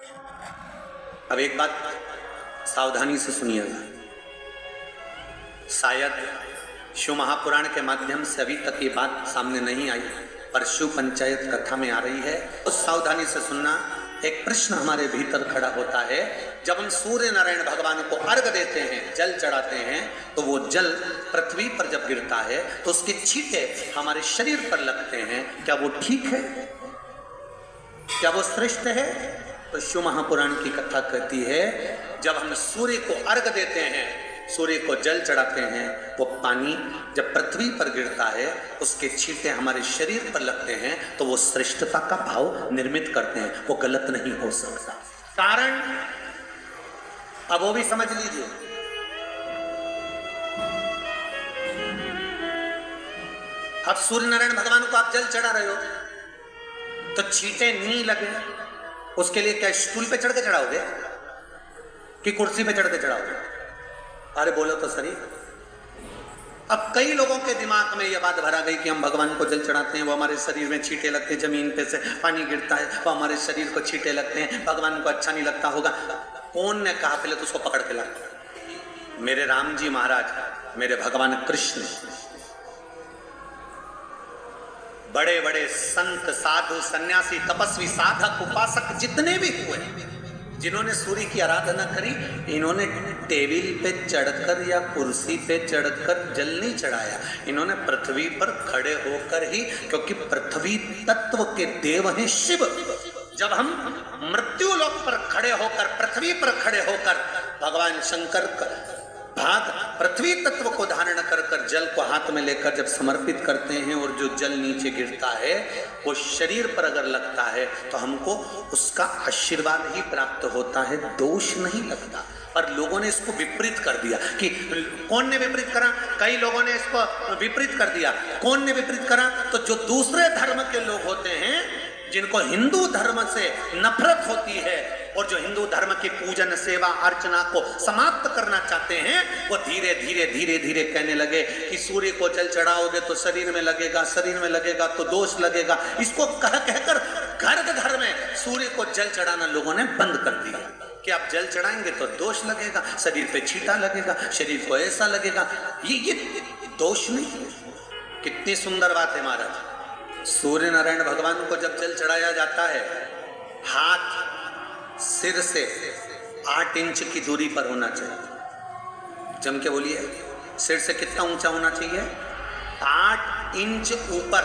अब एक बात सावधानी से सुनिएगा, शायद शिव महापुराण के माध्यम से अभी तक ये बात सामने नहीं आई, पर शिव पंचायत कथा में आ रही है। उस सावधानी से सुनना। एक प्रश्न हमारे भीतर खड़ा होता है, जब हम सूर्य नारायण भगवान को अर्घ देते हैं, जल चढ़ाते हैं, तो वो जल पृथ्वी पर जब गिरता है तो उसके छींटे हमारे शरीर पर लगते हैं। क्या वो ठीक है? क्या वो श्रेष्ठ है? तो शिव महापुराण की कथा कहती है, जब हम सूर्य को अर्घ देते हैं, सूर्य को जल चढ़ाते हैं, वो पानी जब पृथ्वी पर गिरता है, उसके छींटे हमारे शरीर पर लगते हैं, तो वो श्रेष्ठता का भाव निर्मित करते हैं। वो गलत नहीं हो सकता। कारण अब वो भी समझ लीजिए। अब सूर्य नारायण भगवान को आप जल चढ़ा रहे हो तो छींटे नहीं लगे, उसके लिए क्या स्टूल पे चढ़ के चढ़ाओगे कि कुर्सी पे चढ़ के चढ़ाओगे? अरे बोलो तो सही। अब कई लोगों के दिमाग में यह बात भरा गई कि हम भगवान को जल चढ़ाते हैं, वो हमारे शरीर में छींटे लगते हैं, जमीन पे से पानी गिरता है, वो हमारे शरीर को छींटे लगते हैं, भगवान को अच्छा नहीं लगता होगा। कौन ने कहा? पहले तो उसको पकड़ के ला। मेरे राम जी महाराज, मेरे भगवान कृष्ण, बड़े बड़े संत, साधु, सन्यासी, तपस्वी, साधक, उपासक जितने भी हुए, जिन्होंने सूर्य की आराधना करी, इन्होंने टेबल पे चढ़कर या कुर्सी पे चढ़कर जल नहीं चढ़ाया। इन्होंने पृथ्वी पर खड़े होकर ही, क्योंकि पृथ्वी तत्व के देव हैं शिव। जब हम मृत्यु लोक पर खड़े होकर, पृथ्वी पर खड़े होकर भगवान शंकर का भाग पृथ्वी तत्व को धारण कर कर जल को हाथ में लेकर जब समर्पित करते हैं, और जो जल नीचे गिरता है वो शरीर पर अगर लगता है तो हमको उसका आशीर्वाद ही प्राप्त होता है, दोष नहीं लगता। पर लोगों ने इसको विपरीत कर दिया। कि कौन ने विपरीत करा? कई लोगों ने इसको विपरीत कर दिया। कौन ने विपरीत करा? तो जो दूसरे धर्म के लोग होते हैं, जिनको हिंदू धर्म से नफरत होती है और जो हिंदू धर्म की पूजन, सेवा, अर्चना को समाप्त करना चाहते हैं, वो धीरे धीरे धीरे धीरे कहने लगे कि सूर्य को जल चढ़ाओगे तो शरीर में लगेगा, शरीर में लगेगा तो दोष लगेगा। इसको कह कहकर घर घर में सूर्य को जल चढ़ाना लोगों ने बंद कर दिया कि आप जल चढ़ाएंगे तो दोष लगेगा, शरीर पे छींटा लगेगा, शरीर को ऐसा लगेगा। ये दोष नहीं। कितनी सुंदर बात है महाराज। सूर्य नारायण भगवान को जब जल चढ़ाया जाता है, हाथ सिर से 8 इंच की दूरी पर होना चाहिए। जम के बोलिए, सिर से कितना ऊंचा होना चाहिए? 8 इंच ऊपर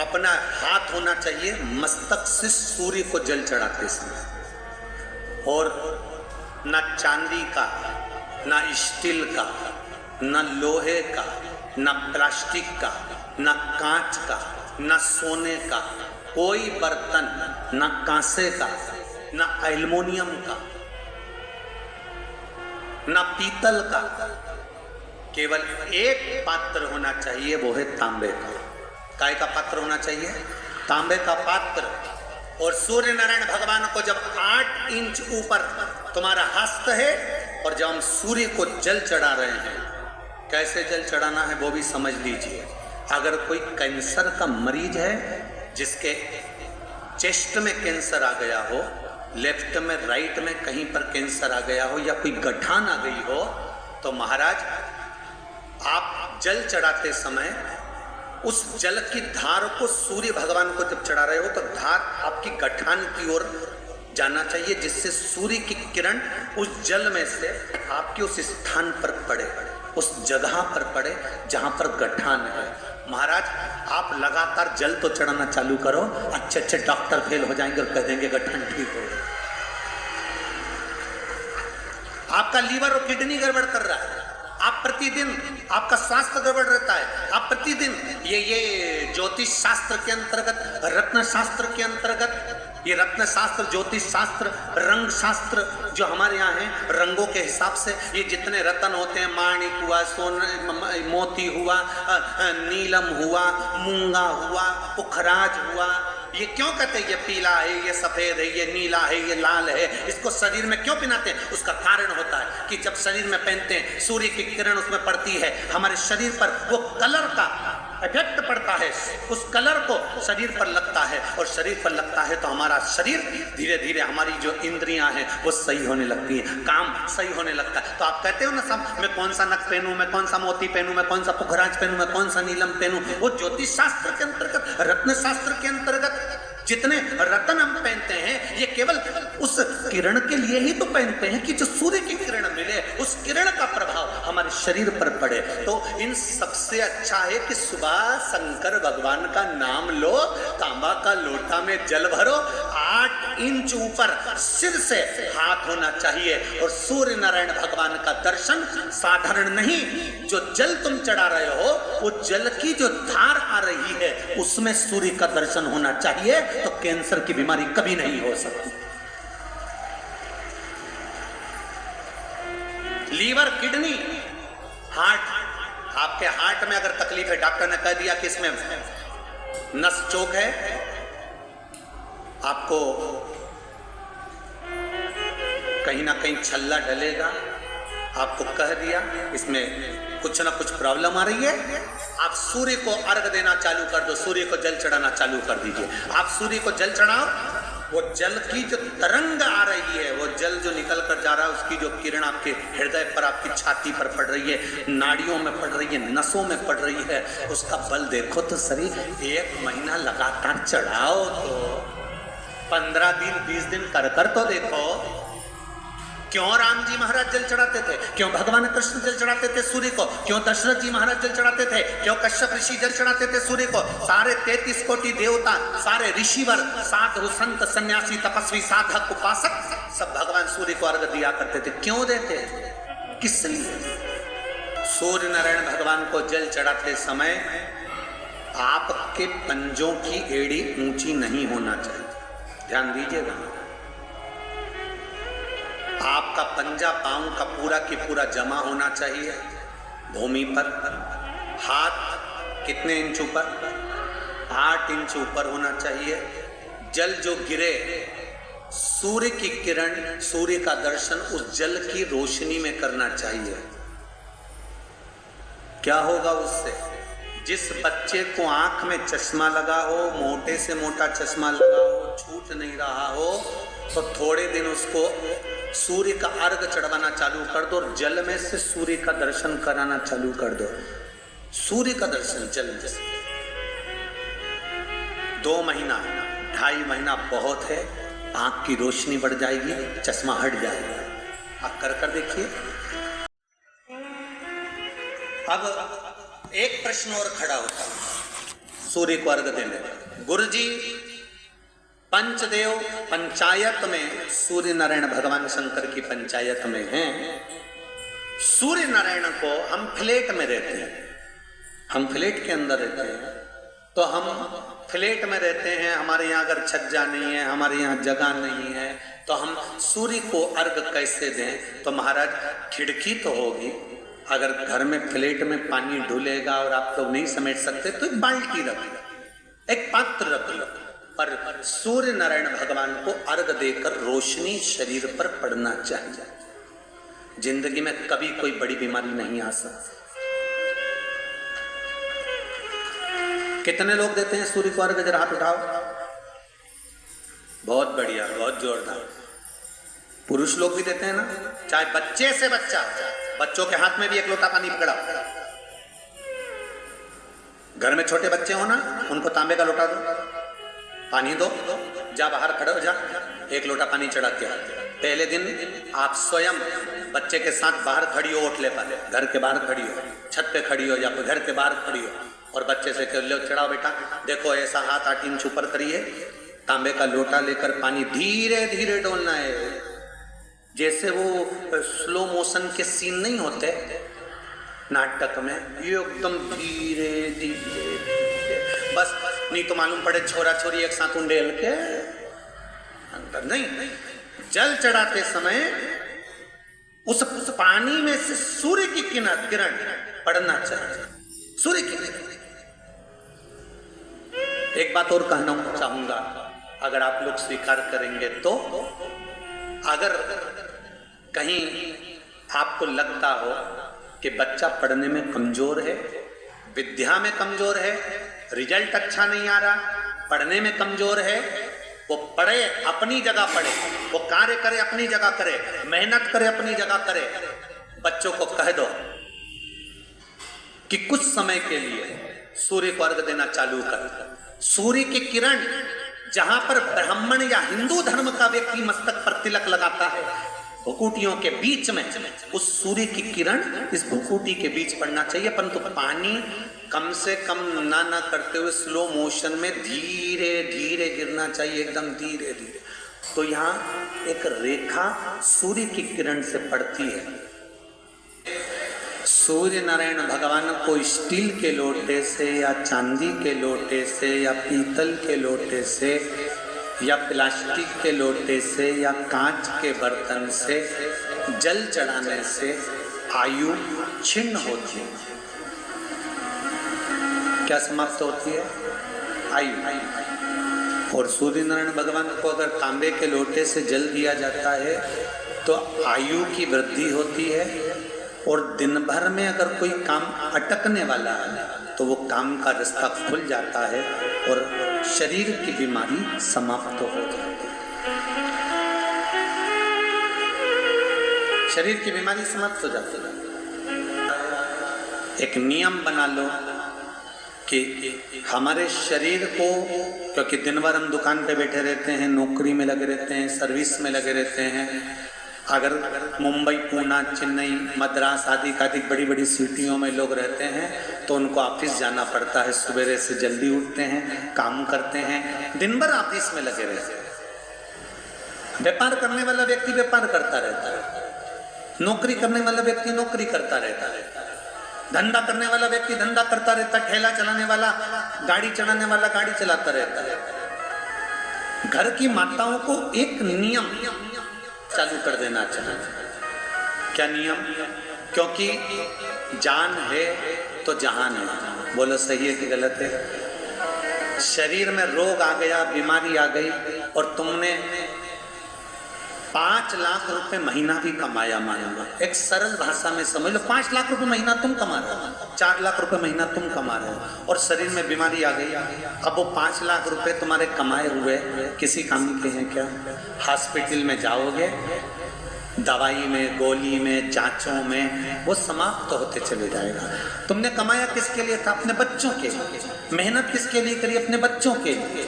अपना हाथ होना चाहिए मस्तक से सूर्य को जल चढ़ाते समय। और न चांदी का, न स्टील का, न लोहे का, न प्लास्टिक का, न कांच का, न सोने का कोई बर्तन, न कांसे का, न एल्युमिनियम का, न पीतल का, केवल एक पात्र होना चाहिए, वो है तांबे का। काय का पात्र होना चाहिए? तांबे का पात्र। और सूर्य नारायण भगवान को जब 8 इंच ऊपर तुम्हारा हस्त है, और जब हम सूर्य को जल चढ़ा रहे हैं, कैसे जल चढ़ाना है वो भी समझ लीजिए। अगर कोई कैंसर का मरीज है, जिसके चेस्ट में कैंसर आ गया हो, लेफ्ट में, राइट में कहीं पर कैंसर आ गया हो, या कोई गठान आ गई हो, तो महाराज आप जल चढ़ाते समय उस जल की धार को सूर्य भगवान को जब चढ़ा रहे हो तो धार आपकी गठान की ओर जाना चाहिए, जिससे सूर्य की किरण उस जल में से आपके उस स्थान पर पड़े, उस जगह पर पड़े जहां पर गठान है। महाराज आप लगातार जल तो चढ़ाना चालू करो, अच्छे अच्छे डॉक्टर फेल हो जाएंगे और कह देंगे गठान ठीक हो गया। आपका लीवर और किडनी गड़बड़ कर रहा है, आप प्रतिदिन, आपका स्वास्थ्य गड़बड़ रहता है, आप प्रतिदिन ये ज्योतिष शास्त्र के अंतर्गत, रत्न शास्त्र के अंतर्गत, ये रत्न शास्त्र, ज्योतिष शास्त्र, रंग शास्त्र जो हमारे यहाँ है, रंगों के हिसाब से ये जितने रत्न होते हैं, माणिक हुआ, सोना, मोती हुआ, नीलम हुआ, मूंगा हुआ, पुखराज हुआ, ये क्यों कहते हैं ये पीला है, ये सफेद है, ये नीला है, ये लाल है, इसको शरीर में क्यों पहनाते हैं? उसका कारण होता है कि जब शरीर में पहनते हैं, सूर्य की किरण उसमें पड़ती है, हमारे शरीर पर वो कलर का इफेक्ट पड़ता है, उस कलर को शरीर पर लगता है, और शरीर पर लगता है तो हमारा शरीर धीरे धीरे, हमारी जो इंद्रियां हैं वो सही होने लगती हैं, काम सही होने लगता है। तो आप कहते हो ना सब, मैं कौन सा नक पहनूं, मैं कौन सा मोती पहनूं, मैं कौन सा पुखराज पहनूं, मैं कौन सा नीलम पहनूं, वो ज्योतिष शास्त्र के अंतर्गत, रत्न शास्त्र के अंतर्गत जितने रत्न हम पहनते हैं ये केवल उस किरण के लिए ही तो पहनते हैं कि जो सूर्य की किरण मिले, उस किरण का प्रभाव हमारे शरीर पर पड़े। तो इन सबसे अच्छा है कि सुबह शंकर भगवान का नाम लो, तांबा का लोटा में जल भरो, 8 इंच ऊपर सिर से हाथ होना चाहिए, और सूर्य नारायण भगवान का दर्शन साधारण नहीं, जो जल तुम चढ़ा रहे हो वो जल की जो धार आ रही है उसमें सूर्य का दर्शन होना चाहिए, तो कैंसर की बीमारी कभी नहीं हो सकती। लीवर, किडनी, हार्ट, आपके हार्ट में अगर तकलीफ है, डॉक्टर ने कह दिया कि इसमें नस चोक है, आपको कहीं ना कहीं छल्ला डलेगा, आपको कह दिया इसमें कुछ ना कुछ प्रॉब्लम आ रही है, आप सूर्य को अर्घ देना चालू कर दो, सूर्य को जल चढ़ाना चालू कर दीजिए। आप सूर्य को जल चढ़ाओ, वो जल की जो तरंग आ रही है, वो जल जो निकल कर जा रहा है, उसकी जो किरण आपके हृदय पर, आपकी छाती पर पड़ रही है, नाड़ियों में पड़ रही है, नसों में पड़ रही है, उसका बल देखो तो सही। 1 महीना लगातार चढ़ाओ, तो 15 दिन 20 दिन कर तो देखो। क्यों राम जी महाराज जल चढ़ाते थे, क्यों भगवान कृष्ण जल चढ़ाते थे सूर्य को, क्यों दशरथ जी महाराज जल चढ़ाते थे, क्यों कश्यप ऋषि जल चढ़ाते थे सूर्य को, सारे 33 कोटि देवता, सारे ऋषिवर, साधु संत सन्यासी तपस्वी साधक उपासक सब भगवान सूर्य को अर्घ दिया करते थे। क्यों देते, किस लिए? सूर्य नारायण भगवान को जल चढ़ाते समय आपके पंजों की एड़ी ऊंची नहीं होना चाहिए, ध्यान दीजिएगा। आपका पंजा पांव का पूरा की पूरा जमा होना चाहिए भूमि पर। हाथ कितने इंच ऊपर, 8 इंच ऊपर होना चाहिए। जल जो गिरे, सूर्य की किरण, सूर्य का दर्शन उस जल की रोशनी में करना चाहिए। क्या होगा उससे? जिस बच्चे को आंख में चश्मा लगा हो, मोटे से मोटा चश्मा लगा हो, छूट नहीं रहा हो, तो थोड़े दिन उसको सूर्य का अर्घ चढ़वाना चालू कर दो, और जल में से सूर्य का दर्शन कराना चालू कर दो। सूर्य का दर्शन जल में से 2 महीना 2.5 महीना बहुत है, आंख की रोशनी बढ़ जाएगी, चश्मा हट जाएगा। आप कर देखिए। अब एक प्रश्न और खड़ा होता है सूर्य को अर्घ देने में। गुरुजी, पंचदेव पंचायत में सूर्य नारायण भगवान शंकर की पंचायत में हैं। सूर्य नारायण को हम फ्लैट में रहते हैं, हम फ्लैट के अंदर रहते हैं, तो हम फ्लैट में रहते हैं, हमारे यहाँ अगर छज्जा नहीं है, हमारे यहाँ जगह नहीं है, तो हम सूर्य को अर्घ कैसे दें? तो महाराज खिड़की तो होगी, अगर घर में फ्लैट में पानी डुलेगा और आप लोग नहीं समेट सकते तो एक बाल्टी रख लो, एक पात्र रख लो, पर सूर्य नारायण भगवान को अर्घ देकर रोशनी शरीर पर पड़ना चाहिए। जिंदगी में कभी कोई बड़ी बीमारी नहीं आ सकती। कितने लोग देते हैं सूर्य को अर्घ? जरा हाथ उठाओ। बहुत बढ़िया, बहुत जोरदार। पुरुष लोग भी देते हैं ना, चाहे बच्चे से बच्चा, बच्चों के हाथ में भी 1 लोटा पानी पकड़ा। घर में छोटे बच्चे हो ना, उनको तांबे का लोटा दो, पानी दो, जा बाहर खड़े हो जा, 1 लोटा पानी चढ़ा के। पहले दिन आप स्वयं बच्चे के साथ बाहर खड़ी हो, ओटले पर, घर के बाहर खड़ी हो, छत पे खड़ी हो या घर के बाहर खड़ी हो, और बच्चे से कह लो चढ़ाओ बेटा, देखो ऐसा हाथ 8 इंच ऊपर करिए, तांबे का लोटा लेकर पानी धीरे धीरे डोलना है। जैसे वो स्लो मोशन के सीन नहीं होते नाटक में, ये एकदम धीरे धीरे, बस नहीं तो मालूम पड़े छोरा छोरी एक साथ उंडेल के अंदर नहीं। जल चढ़ाते समय उस पानी में से सूर्य की किरण पड़ना चाहिए, सूर्य की। एक बात और कहना चाहूंगा, अगर आप लोग स्वीकार करेंगे तो, अगर कहीं आपको लगता हो कि बच्चा पढ़ने में कमजोर है, विद्या में कमजोर है, रिजल्ट अच्छा नहीं आ रहा, पढ़ने में कमजोर है, वो पढ़े अपनी जगह पढ़े, वो कार्य करे अपनी जगह करे, मेहनत करे अपनी जगह करे। बच्चों को कह दो कि कुछ समय के लिए सूर्य को अर्घ देना चालू कर। सूर्य की किरण जहां पर ब्राह्मण या हिंदू धर्म का व्यक्ति मस्तक पर तिलक लगाता है, भुकुटियों के बीच में उस सूर्य की किरण इस भुकुटी के बीच पड़ना चाहिए, परंतु पानी कम से कम ना करते हुए स्लो मोशन में धीरे धीरे गिरना चाहिए, एकदम धीरे धीरे। तो यहाँ एक रेखा सूर्य की किरण से पड़ती है। सूर्य नारायण भगवान को स्टील के लोटे से या चांदी के लोटे से या पीतल के लोटे से या प्लास्टिक के लोटे से या कांच के बर्तन से जल चढ़ाने से आयु छिन्न होती है। क्या समाप्त होती है? आयु। और सूर्य नारायण भगवान को अगर तांबे के लोटे से जल दिया जाता है तो आयु की वृद्धि होती है, और दिन भर में अगर कोई काम अटकने वाला है तो वो काम का रास्ता खुल जाता है और शरीर की बीमारी समाप्त हो जाती है। शरीर की बीमारी समाप्त हो जाती है। एक नियम बना लो कि हमारे शरीर को, क्योंकि दिन भर हम दुकान पे बैठे रहते हैं, नौकरी में लगे रहते हैं, सर्विस में लगे रहते हैं। अगर मुंबई, पूना, चेन्नई, मद्रास आदि बड़ी बड़ी सिटियों में लोग रहते हैं तो उनको ऑफिस जाना पड़ता है। सवेरे से जल्दी उठते हैं, काम करते हैं, दिन भर ऑफिस में लगे रहते हैं। व्यापार करने वाला व्यक्ति व्यापार करता रहता है, नौकरी करने वाला व्यक्ति नौकरी करता रहता है, धंधा करने वाला व्यक्ति धंधा करता रहता है, ठेला चलाने वाला, गाड़ी चलाने वाला गाड़ी चलाता रहता है। घर की माताओं को एक नियम चालू कर देना चाहिए। क्या नियम? क्योंकि जान है तो जहान है। बोलो सही है कि गलत है? शरीर में रोग आ गया, बीमारी आ गई और तुमने 5 लाख रुपए महीना भी कमाया, मानूंगा एक सरल भाषा में समझ लो, 5 लाख रुपए महीना तुम कमा रहे हो, 4 लाख रुपए महीना तुम कमा रहे हो, और शरीर में बीमारी आ गई। अब वो 5 लाख रुपए तुम्हारे कमाए हुए किसी काम के हैं क्या? हॉस्पिटल में जाओगे, दवाई में, गोली में, जांचों में वो समाप्त होते चले जाएगा। तुमने कमाया किसके लिए था? अपने बच्चों के लिए। मेहनत किसके लिए करी? अपने बच्चों के लिए।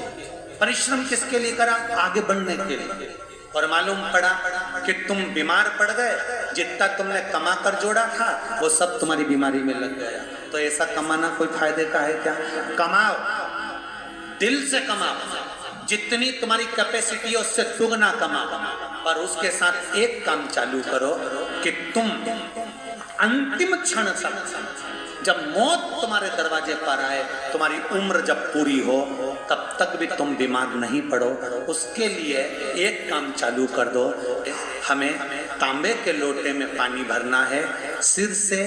परिश्रम किसके लिए करा? आगे बढ़ने के लिए। और मालूम पड़ा कि तुम बीमार पड़ गए, जितना तुमने कमा कर जोड़ा था वो सब तुम्हारी बीमारी में लग गया। तो ऐसा कमाना कोई फायदे का है क्या? कमाओ, दिल से कमाओ, जितनी तुम्हारी कैपेसिटी है उससे दुगना कमाओ, पर उसके साथ एक काम चालू करो कि तुम अंतिम क्षण तक, जब मौत तुम्हारे दरवाजे पर आए, तुम्हारी उम्र जब पूरी हो, तब तक भी तुम बीमार नहीं पड़ो। उसके लिए एक काम चालू कर दो, हमें तांबे के लोटे में पानी भरना है, सिर से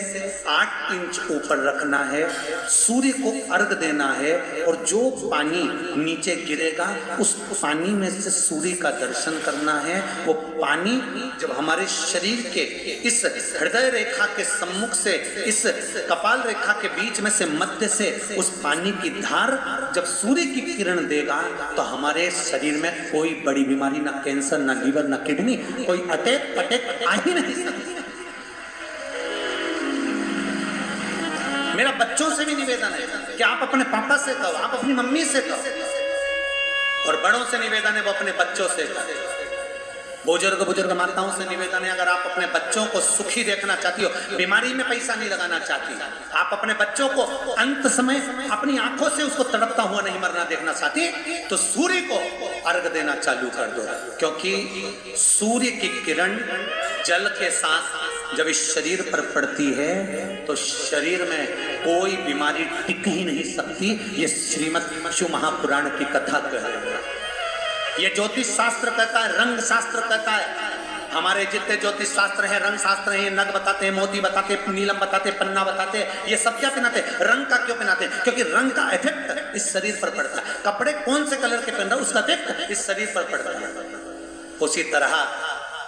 8 इंच ऊपर रखना है, सूर्य को अर्घ देना है, और जो पानी नीचे गिरेगा उस पानी में से सूर्य का दर्शन करना है। वो पानी जब हमारे शरीर के इस हृदय रेखा के सम्मुख से, इस कपाल रेखा के बीच में से, मध्य से उस पानी की धार जब सूर्य की किरण देगा तो हमारे शरीर में कोई बड़ी बीमारी, ना कैंसर, ना लीवर, ना किडनी, कोई अटैक पटैक आ ही नहीं सकती। मेरा बच्चों से भी निवेदन है कि आप अपने पापा से कहो, आप अपनी मम्मी से कहो, और बड़ों से निवेदन है वो अपने बच्चों से कहो। बुजुर्ग माताओं से निवेदन है, अगर आप अपने बच्चों को सुखी देखना चाहती हो, बीमारी में पैसा नहीं लगाना चाहती, आप अपने बच्चों को अंत समय अपनी आंखों से उसको तड़पता हुआ नहीं मरना देखना चाहती, तो सूर्य को अर्घ देना चालू कर दो। क्योंकि सूर्य की किरण जल के साथ जब इस शरीर पर पड़ती है तो शरीर में कोई बीमारी टिक ही नहीं सकती। ये श्रीमद् शिव महापुराण की कथा कह रहे हैं। ये ज्योतिष शास्त्र कहता है, रंग शास्त्र कहता है। हमारे जितने ज्योतिष शास्त्र है, रंग शास्त्र है, नग बताते हैं, मोती बताते हैं, नीलम बताते हैं, पन्ना बताते हैं, ये सब क्या पहनाते हैं? रंग का क्यों पहनाते हैं? क्योंकि रंग का इफेक्ट इस शरीर पर पड़ता है। कपड़े कौन से कलर के पहन रहा है उसका इफेक्ट इस शरीर पर पड़ता है। उसी तरह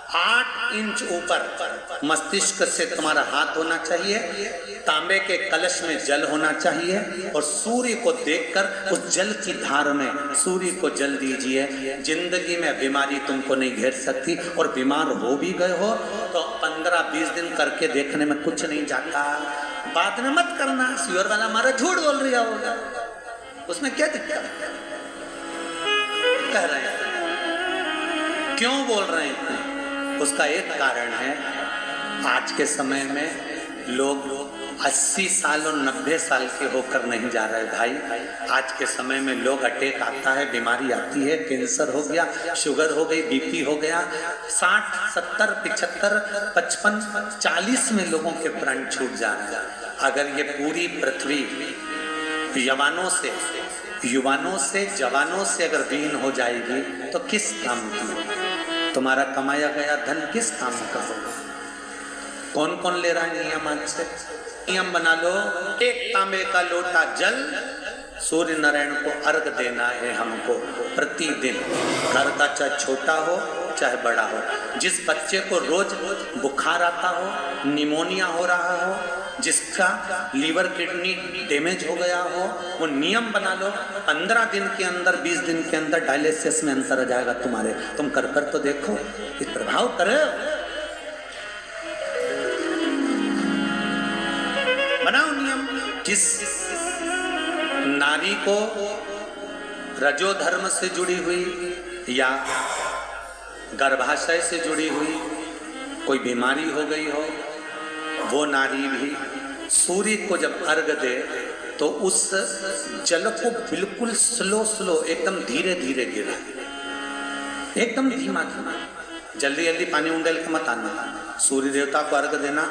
8 इंच ऊपर मस्तिष्क से तुम्हारा हाथ होना चाहिए, तांबे के कलश में जल होना चाहिए और सूर्य को देखकर उस जल की धार में सूर्य को जल दीजिए। जिंदगी में बीमारी तुमको नहीं घेर सकती, और बीमार हो भी गए हो तो 15-20 दिन करके देखने में कुछ नहीं जाता। बात न मत करना, सियोर वाला हमारा झूठ बोल रहा होगा, उसमें क्या दिक्कत कह रहे हैं, क्यों बोल रहे हैं? उसका एक कारण है, आज के समय में लोग 80 साल और 90 साल के होकर नहीं जा रहे भाई। आज के समय में लोग अटैक आता है, बीमारी आती है, कैंसर हो गया, शुगर हो गई, बीपी हो गया, 60, 70, 75, 55, 40 में लोगों के प्राण छूट जा रहे हैं। अगर ये पूरी पृथ्वी युवानों से जवानों से अगर विहीन हो जाएगी तो किस काम की? तुम्हारा कमाया गया धन किस काम का होगा? कौन कौन ले रहा है नियम? आज से नियम बना लो, एक तांबे का लोटा जल सूर्य नारायण को अर्घ देना है हमको प्रतिदिन। घर का चाहे छोटा हो चाहे बड़ा हो, जिस बच्चे को रोज बुखार आता हो, निमोनिया हो रहा हो, जिसका लीवर किडनी डैमेज हो गया हो, वो नियम बना लो, 15 दिन के अंदर 20 दिन के अंदर डायलिसिस में अंतर आ जाएगा तुम्हारे। तुम कर तो देखो, इस प्रभाव करे। बनाओ नियम। जिस नारी को रजो धर्म से जुड़ी हुई या गर्भाशय से जुड़ी हुई कोई बीमारी हो गई हो, वो नारी भी सूर्य को जब अर्घ दे तो उस जल को बिल्कुल स्लो एकदम धीरे धीरे गिरा, एकदम धीमा, जल्दी पानी उंडेल के मत आना। सूर्य देवता को अर्घ देना।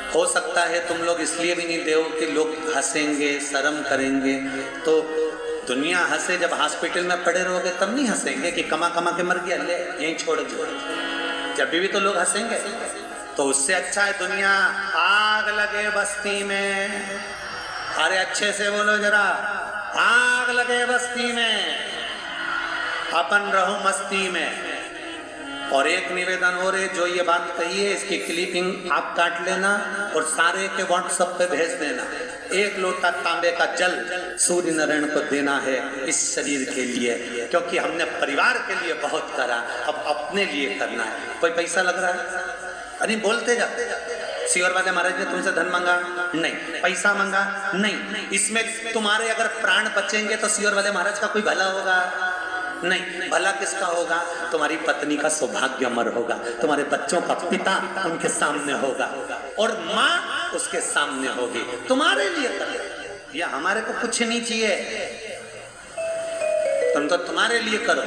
हो सकता है तुम लोग इसलिए भी नहीं दो कि लोग हंसेंगे, शर्म करेंगे, तो दुनिया हंसे। जब हॉस्पिटल में पड़े रहोगे तब नहीं हंसेंगे कि कमा के मर गया, ले यहीं छोड़ दो। जब भी तो लोग हंसेंगे। तो उससे अच्छा है दुनिया आग लगे बस्ती में। अरे अच्छे से बोलो जरा, आग लगे बस्ती में, अपन रहो मस्ती में। और एक निवेदन हो रहे, जो ये बात कही है इसकी क्लिपिंग आप काट लेना और सारे के व्हाट्सएप पे भेज देना। 1 लोटा तांबे का जल सूर्य नारायण को देना है इस शरीर के लिए, क्योंकि हमने परिवार के लिए बहुत करा, अब अपने लिए करना है। कोई पैसा लग रहा है? अरे बोलते जाते सियोर वाले महाराज ने तुमसे धन मांगा नहीं, पैसा मांगा नहीं, इसमें तुम्हारे अगर प्राण बचेंगे तो सियोर वाले महाराज का कोई भला होगा? नहीं। भला किसका होगा? तुम्हारी पत्नी का सौभाग्य अमर होगा, तुम्हारे बच्चों का पिता उनके सामने होगा और माँ उसके सामने होगी। तुम्हारे लिए करो, या हमारे को कुछ नहीं चाहिए, तुम तो तुम्हारे लिए करो।